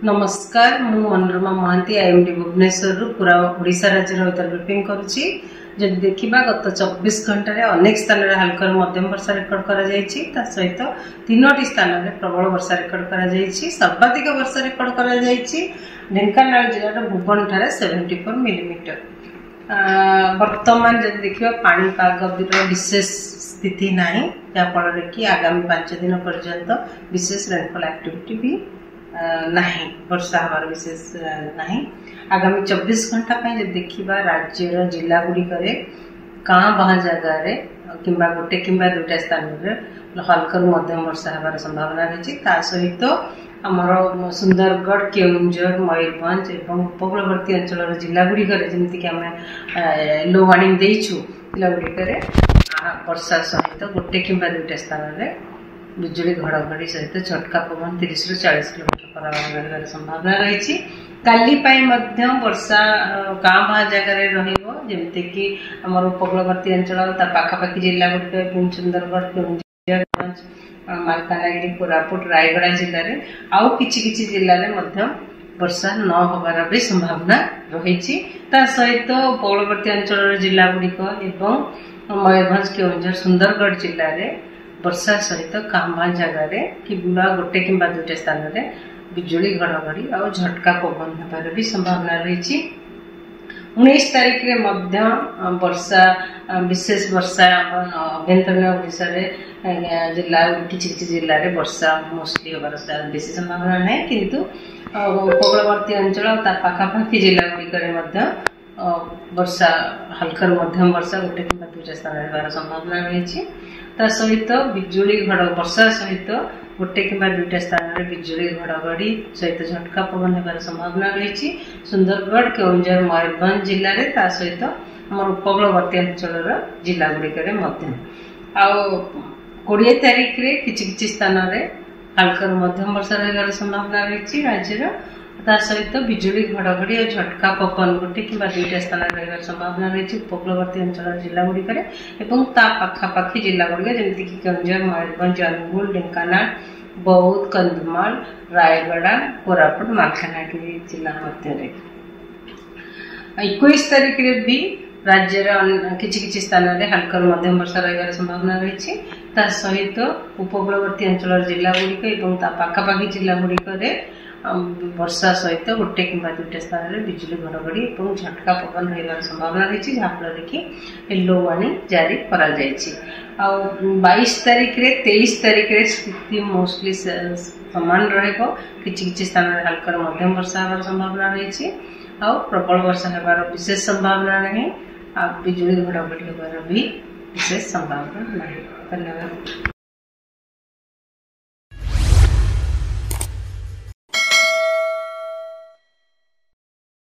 नमस्कार मु मनोरमा महांती आईएमडी भुवनेश्वर पूरा ओडिशा राज्य वेदर ब्रीफिंग करुच्ची जब देखा गत 24 घंटे अनेक स्थान में हल्का मध्यम वर्षा रेकर्ड कर सहित 3टी स्थान में प्रबल वर्षा रेकर्ड कर सर्वाधिक वर्षा रेकर्ड कर ढेंकानाल जिलार भुवन ठारे 74 मिलीमीटर। वर्तमान जब देखा पाणीपाग विशेष स्थिति ना जहाँफल कि आगामी 5 दिन पर्यंत विशेष रेनफॉल एक्टिविटी भी नहीं वर्षा हमार विशेष नहीं। आगामी 24 घंटा जब देखा राज्यर जिला गुड़िक काँ बाँ जगार कि गोटे कि दुटा स्थान में हल्का मध्यम वर्षा हमार संभावना रही। सहित आमर सुंदरगढ़ केउंझर मयूरभंज और उपकूलवर्ती अंचल जिला गुड़िक जमीक आम येलो वार्निंग देचु जिला गुड़िक वर्षा सहित गोटे कि दुटा स्थान में बिजुली घड़घड़ी सहित झटका पवन 30 ରୁ 40 किलोमीटर संभावना रही। काली वर्षा गाँ बाँ जगार रमती कि आम उपकूलवर्ती अंचल पाखापाखि जिला गुड़िक सुंदरगढ़ केउंझर मालकानगिरी कोरापुट रायगड़ा जिले में आउ किछि जिले में वर्षा न होबार भी संभावना रही। सहित उपकूलवर्ती अंचल जिला गुड़िक मयूरभंज केउंझर सुंदरगढ़ जिले में वर्षा सहित कामा जगार कि गोटे कि दुटा स्थान में बिजुली घड़घड़ी और झटका पवन होबार भी संभावना रही। 19 तारीख में वर्षा विशेष वर्षा अभ्यंतरीण ओडिशा जिला किसी जिले में वर्षा मोस्टली होबार बेसी संभावना ना किंतु उपकूलवर्ती अंचल पाखापाखि जिला गुड़िक वर्षा हल्का मध्यम वर्षा गोटे कि दुटा स्थान होबार संभावना रही। सहित बिजुली घड़ वर्षा सहित गोटे कि दुटा स्थान में बिजुली घड़घड़ी सहित झटका पवन होबार संभावना रही। सुंदरगढ़ केउंझर मयूरभंज जिले में सहित आम उपकूलवर्ती अंचल जिला गुड़िक 20 तारीख में किसी स्थान में हल्का मध्यम वर्षा रही संभावना रही राज्यर। सहित बिजुली घड़घड़ी और झटका पवन गोटे कि दुटा स्थान रही संभावना रही उपकूलवर्ती अंचल जिला गुड़िक पाखापाखि जिला गुड़िक जमीक कि केउंझर मयूरभंज अनुगुल ढेंकानाल बौद्ध कंधमाल रायगड़ा कोरापुट मालकानगिरी जिला मध्य। 21 तारीख में भी राज्यर किसी स्थान में हल्का मध्यम वर्षा रही संभावना रही। सहित उपकूलवर्ती अंचल जिला गुड़िक पाखापाखि जिला गुड़िक वर्षा सहित गोटे कि दुटा स्थान में बिजुली घड़घड़ी और झटका पवन रही संभावना रही जहाँफल कि येलो वार्निंग जारी कर 22 तारीख में 23 तारीख में स्थिति मोस्टली समान रही। स्थान में हल्का मध्यम वर्षा होबार संभावना रही और प्रबल वर्षा होबार विशेष संभावना नहीं। बिजुली घड़घड़ी होबार भी विशेष संभावना नहीं। धन्यवाद।